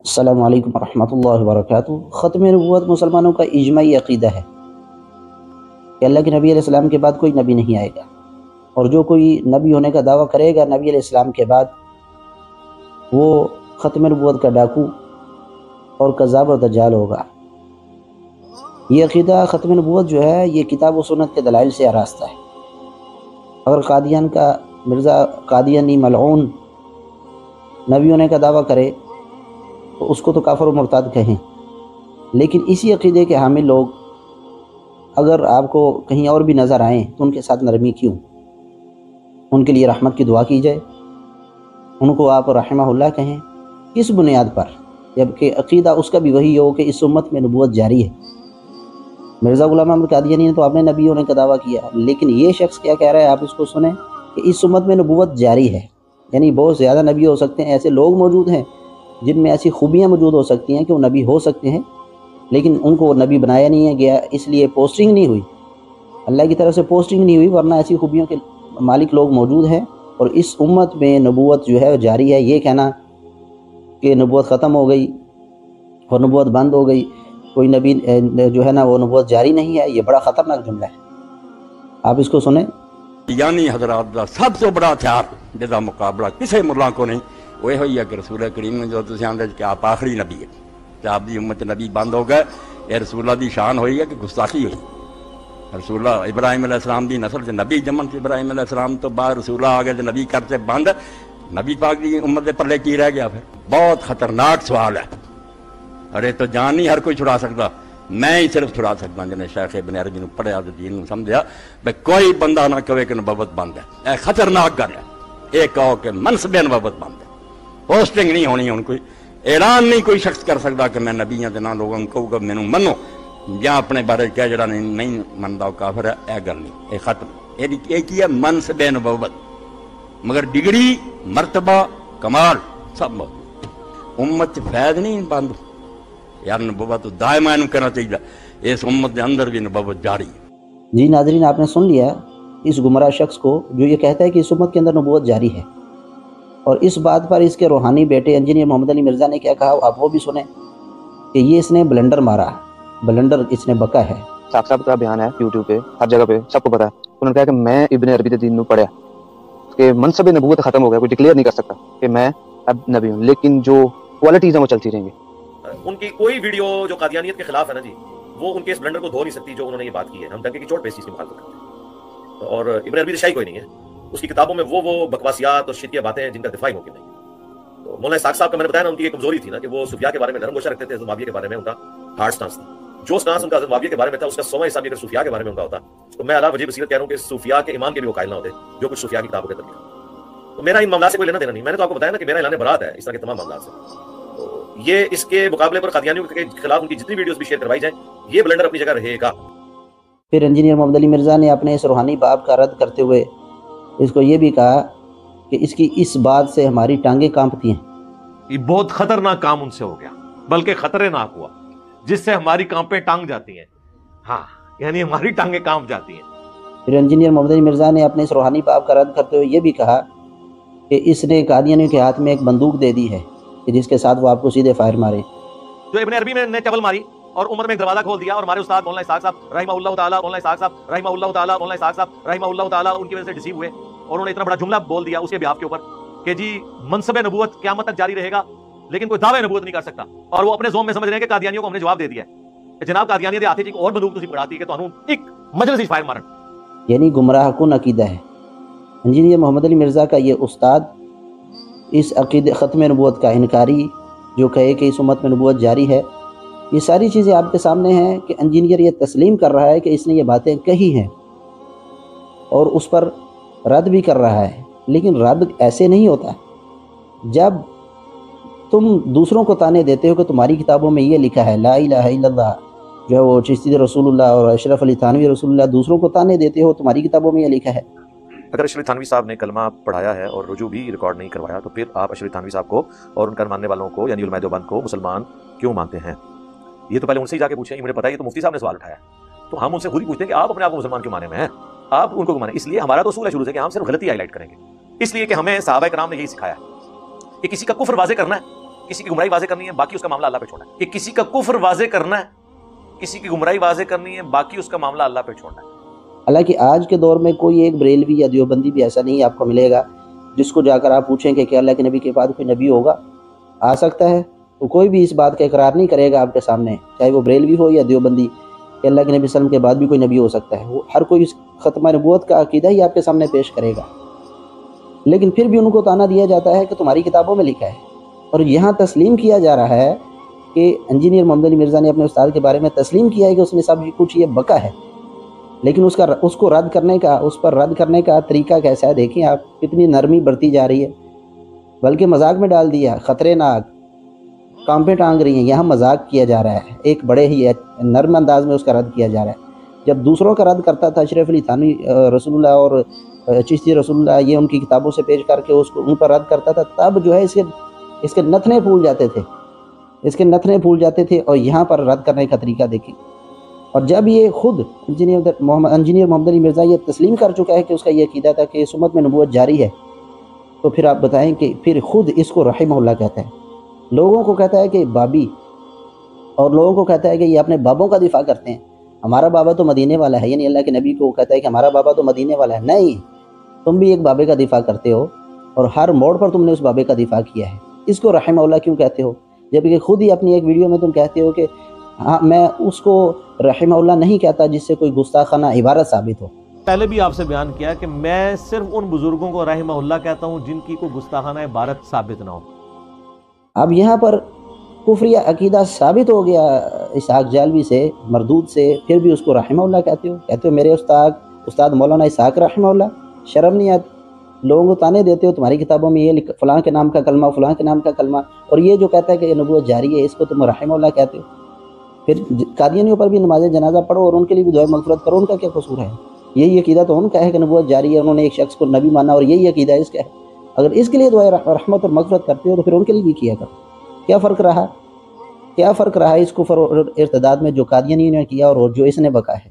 अस्सलामु अलैकुम वरहमतुल्लाहि वबरकातुहू। ख़त्म नबूवत मुसलमानों का इजमाई अक़ीदा है कि अल्लाह के नबी अलैहिस्सलाम के बाद कोई नबी नहीं आएगा, और जो कोई नबी होने का दावा करेगा नबी अलैहिस्सलाम के बाद, वो ख़त्म नबूवत का डाकू और कज़्ज़ाब और दज्जाल होगा। ये अक़ीदा ख़त्म नबूवत जो है, ये किताब व सुन्नत के दलाइल से आरास्ता है। अगर कादियान का मिर्ज़ा कादियानी मलऊन नबी होने का दावा करे तो उसको तो काफ़िर और मुर्ताद कहें, लेकिन इसी अक़ीदे के हामिल लोग अगर आपको कहीं और भी नज़र आएँ तो उनके साथ नरमी क्यों? उनके लिए रहमत की दुआ की जाए, उनको आप रहमहुल्लाह कहें। किस बुनियाद पर? जबकि अक़ीदा उसका भी वही हो कि इस उम्मत में नबूवत जारी है। मिर्ज़ा ग़ुलाम अहमद कादियानी ने तो आपने नबी होने का दावा किया, लेकिन ये शख्स क्या कह रहा है, आप इसको सुने कि इस उम्मत में नबूवत जारी है। यानी बहुत ज़्यादा नबी हो सकते हैं, ऐसे लोग मौजूद हैं जिनमें ऐसी खूबियाँ मौजूद हो सकती हैं कि वो नबी हो सकते हैं, लेकिन उनको नबी बनाया नहीं है गया, इसलिए पोस्टिंग नहीं हुई, अल्लाह की तरफ से पोस्टिंग नहीं हुई, वरना ऐसी खूबियों के मालिक लोग मौजूद हैं। और इस उम्मत में नबूवत जो है जारी है, ये कहना कि नबूवत ख़त्म हो गई और नबूवत बंद हो गई, कोई नबी जो है ना वो नबूवत जारी नहीं है, ये बड़ा ख़तरनाक जुमला है। आप इसको सुने। यानी हजरात दा सब तो बड़ा हथियार जिसका मुकाबला किसी मुल्ला को नहीं, वो है कि रसूल करीम ने जो तुम आंदे कि आप आखिरी नबी है, कि आपकी उम्मत नबी बंद हो गए। यह रसूला की शान हुई है कि गुस्ताखी हुई। रसूला इब्राहिम अलैहिस्सलाम की नस्ल से नबी जमन से इब्राहिम अलैहिस्सलाम तो बाद रसूला आ गए तो नबी करते बंद, नबी पाक की उम्मत के पल्ले की रह गया? फिर बहुत खतरनाक सवाल है। अरे तो जान नहीं हर कोई छुड़ा सकता, मैं ही सिर्फ छुड़ा सकता जिन्हें शेख इब्न अरबी ने पढ़िया तो दीन समझा। भाई कोई बंदा ना कहे कि नबूवत बंद है, यह खतरनाक गल है। एक कहो कि मनसबे नबूवत बंद है, पोस्टिंग नहीं होनी, हूँ कोई ऐलान नहीं कोई शख्स कर सकता कि मैं नबी हाँ, ना लोगों को कहूगा मैनू मनो, या अपने बारे क्या जरा नहीं मनता काफिर है। यह गल नहीं, यह खत्म। ये है मनसबे नबूवत, मगर डिग्री मरतबा कमाल सब मौजूद। उम्मत फैद नहीं बंद यार, नबूवत तो दायमा इन्हू करना चाहिए। इस उम्मत के अंदर भी नबूवत जारी है। जी नाज़रीन, आपने सुन लिया इस गुमराह शख्स को जो ये कहता है कि इस उम्मत के अंदर नबूवत जारी है, और इस बात पर इसके रूहानी बेटे इंजीनियर मोहम्मद अली मिर्ज़ा ने क्या कहा, आप वो भी सुने कि ये इसने ब्लेंडर मारा, ब्लेंडर इसने बका है। साहब का बयान है यूट्यूब पे, हर जगह पे सबको पता है। उन्होंने कहा कि मैं इब्न अरबी के दीन में पढ़ा कि मनसब नबूवत खत्म हो गया, कोई डिक्लेयर नहीं कर सकता कि मैं अब नबी हूँ, लेकिन जो क्वालिटीज हैं वो चलती रहेंगी। उनकी कोई वीडियो जो कादियानियत के खिलाफ है ना जी, वो उनके इस ब्लेंडर को धो नहीं सकती जो उन्होंने ये बात की है। हम डंके की चोट पे इस चीज़ की मुखालफत करते हैं। और इब्न अरबी शाही कोई नहीं है, उसकी किताबों में वो बकवासियात और शिरकिया बातें हैं जिनका दिफाई मुमकिन नहीं। तो मौलाना इस्हाक साहब का मैंने बताया ना, उनकी एक कमजोरी थी ना कि वो सूफिया के बारे में नरम गोशा रखते थे, मुआविया के बारे में उनका हार्ड स्टांस था। जो स्टांस उनका मुआविया के बारे में था, उसका 100वां हिस्सा भी अगर सूफिया के बारे में उनका होता तो मैं अला वजीब बसीरत कह रहा हूँ कि सूफिया के इमाम के भी वो कायल ना होते जो कुछ सूफिया की किताबों के अंदर लिखा। तो मेरा इन मामला से कोई लेना देना नहीं। मैंने तो आपको बताया ना कि मेरा ऐलान बरात है इस तरह के तमाम मामला से। तो ये इसके मुकाबले पर कादियानियों के खिलाफ उनकी जितनी वीडियोस भी शेयर करवाई जाए, ये ब्लेंडर अपनी जगह रहेगा। फिर इंजीनियर मोहम्मद अली मिर्ज़ा ने अपने इस रूहानी बाप का रद्द करते हुए इसको ये भी कहा कि इसकी इस बात से हमारी टांगें कांपती हैं। ये बहुत खतरनाक काम उनसे हो गया, बल्कि खतरनाक हुआ, जिससे हमारी कांपें टांग जाती हैं। हाँ, यानी हमारी टांगें कांप जाती हैं। फिर इंजीनियर मोहम्मद अली मिर्ज़ा ने अपने इस रूहानी बाप का रद्द करते हुए ये भी कहा कि इसने कादियानियों के हाथ में एक बंदूक दे दी है कि जिसके साथ वो आपको सीधे फायर मारे। जो इब्न अरबी ने चबल मारी और उमर में एक दरवाजा खोल दिया, और हमारे उस्ताद मौलाना इस्हाक साहब रहमहुल्लाह ताला, मौलाना इस्हाक साहब रहमहुल्लाह ताला, मौलाना इस्हाक साहब रहमहुल्लाह ताला उनकी वजह से डिसीव हुए, और उन्होंने इतना बड़ा जुमला बोल दिया उसके बिहाफ के ऊपर कि जी मनसब नबूवत क़यामत तक जारी रहेगा, लेकिन कोई दावे नबूवत नहीं कर सकता। और वो अपने जोम में समझ रहे हैं कि कादियानियों को हमने जवाब दे दिया है कि जनाब कादियानी दे आते जी और बंदूक तुसी पढ़ाती है कि तुहानू एक मजलिस ही फायर मारन। यानी गुमराह कुन अकीदा है। इंजीनियर मोहम्मद अली मिर्ज़ा का ये उस्ताद इस अकीदे ख़त्म नबूवत का इनकारी जो कहे कि इस उम्मत में नबूवत जारी है, ये सारी चीज़ें आपके सामने हैं कि इंजीनियर ये तस्लीम कर रहा है कि इसने ये बातें कही हैं और उस पर रद्द भी कर रहा है। लेकिन रद्द ऐसे नहीं होता। जब तुम दूसरों को ताने देते हो कि तुम्हारी किताबों में ये लिखा है ला इलाहा इल्लल्लाह, जो है वो चिश्ती रसूलुल्लाह और अशरफ अली थानवी रसूलुल्लाह, दूसरों को ताने देते हो तुम्हारी किताबों में ये लिखा है। अगर अशरफ थानवी साहब ने कलमा पढ़ाया है और रुजू भी रिकॉर्ड नहीं करवाया, तो फिर आप अशरफ थानवी साहब को और उनका मानने वालों को यानी उलमाए देवबंद को मुसलमान क्यों मानते हैं? ये तो पहले उनसे ही जाके पूछें, मुझे पता है ये तो मुफ्ती साहब ने सवाल उठाया, तो हम उनसे खुद ही पूछते हैं कि आप अपने आप को मुसलमान क्यों माने में हैं, आप उनको क्यों माने? इसलिए हमारा तो उसूल है शुरू से कि हम सिर्फ गलती हाईलाइट करेंगे, इसलिए कि हमें सहाबा कराम ने यही सिखाया कि किसी का कुफ्र वाज़े करना है کسی کی گمراہی واضح کرنی ہے، باقی اس کا معاملہ اللہ پہ چھوڑنا ہے، کہ کسی کا کفر واضح کرنا ہے، کسی کی گمراہی واضح کرنی ہے، باقی اس کا معاملہ اللہ پہ چھوڑنا ہے۔ حالانکہ آج کے دور میں کوئی ایک بریلوی یا دیوبندی بھی ایسا نہیں آپ کو ملے گا جس کو جا کر آپ پوچھیں کہ کیا اللہ کے نبی کے بعد کوئی نبی ہوگا، آ سکتا ہے؟ تو کوئی بھی اس بات کا اقرار نہیں کرے گا آپ کے سامنے، چاہے وہ بریلوی ہو یا دیوبندی، کہ اللہ کے نبی صلی اللہ علیہ وسلم کے بعد بھی کوئی نبی ہو سکتا ہے۔ وہ ہر کوئی اس ختمہ نبوت کا عقیدہ ہی آپ کے سامنے پیش کرے گا، لیکن پھر بھی ان کو طعنہ دیا جاتا ہے کہ تمہاری کتابوں میں لکھا ہے۔ اور یہاں تسلیم کیا جا رہا ہے کہ انجینئر محمد علی مرزا نے اپنے استاد کے بارے میں تسلیم کیا ہے کہ اس میں سب کچھ یہ بکا ہے، لیکن اس کو رد کرنے کا، اس پر رد کرنے کا طریقہ کیسا ہے؟ دیکھیں آپ، کتنی نرمی برتی جا رہی ہے، بلکہ مذاق میں ڈال دیا، خطرے ناک کام پہ ٹانگ رہی ہیں، یہاں مذاق کیا جا رہا ہے، ایک بڑے ہی نرم انداز میں اس کا رد کیا جا رہا ہے۔ جب دوسروں کا رد کرتا تھا اشرف علی تھانوی رسول اللہ اور چشتی رسول اللہ، یہ ان کی کتابوں سے پیش کر کے اس کو ان پر رد کرتا تھا، تب جو ہے اس کے نتنے پھول جاتے تھے، اس کے نتنے پھول جاتے تھے، اور یہاں پر رد کرنے کا طریقہ دیکھیں۔ اور جب یہ خود انجینئر محمد علی مرزا یہ تسلیم کر چکا ہے کہ اس کا یہ عقیدہ تھا کہ اس امت میں نبوت جاری ہے، تو پھر آپ بتائیں کہ پھر خود اس کو رحمہ اللہ کہتا ہے، لوگوں کو کہتا ہے کہ بابی، اور لوگوں کو کہتا ہے کہ یہ اپنے بابوں کا دفاع کرتے ہیں، ہمارا بابا تو مدینے والا ہے، یعنی اللہ کے نبی کو کہتا ہے کہ ہمارا بابا تو مدینے والا ہے۔ نہیں، تم بھی ایک بابے کا دفاع کرتے ہو، اور ہر موڑ پر تم نے اس بابے کا دفاع کیا ہے۔ اس کو رحمہ اللہ کیوں کہتے ہو؟ جبکہ خود ہی اپنی ایک ویڈیو میں تم کہتے ہو کہ ہاں میں اس کو رحمہ اللہ نہیں کہتا جس سے کوئی گستاخانہ عبارت ثابت ہو۔ پہلے بھی آپ سے بیان کیا کہ میں صرف ان بزرگوں کو رحمہ اللہ کہتا ہوں جن کی کوئی گستاخانہ عبارت ثابت نہ ہو۔ اب یہاں پر کفریہ عقیدہ ثابت ہو گیا اسحاق جالوی سے، مردود سے، پھر بھی اس کو رحمہ اللہ کہتے ہو میرے استاد مولانا اسحاق رحمہ اللہ، شرم نہیں آتی؟ لوگوں کو تانے دیتے ہو، تمہاری کتابوں میں یہ فلاں کے نام کا کلمہ، فلاں کے نام کا کلمہ، اور یہ جو کہتا ہے کہ یہ نبوت جاری ہے، اس کو تم رحمہ اللہ کہتے ہو۔ پھر قادیانیوں پر بھی نماز جنازہ پڑھو اور ان کے لیے بھی دعائے مغفرت کرو، ان کا کیا قصور ہے؟ یہی عقیدہ تو ان کا ہے کہ نبوت جاری ہے، انہوں نے ایک شخص کو نبی مانا اور یہی عقیدہ اس کا ہے۔ اگر اس کے لیے دعائے رحمت اور مغفرت کرتے ہو تو پھر ان کے لیے بھی کیا کرو۔ کیا فرق رہا اس کفر اور ارتداد میں جو قادیانیوں نے کیا اور جو اس نے بکا ہے؟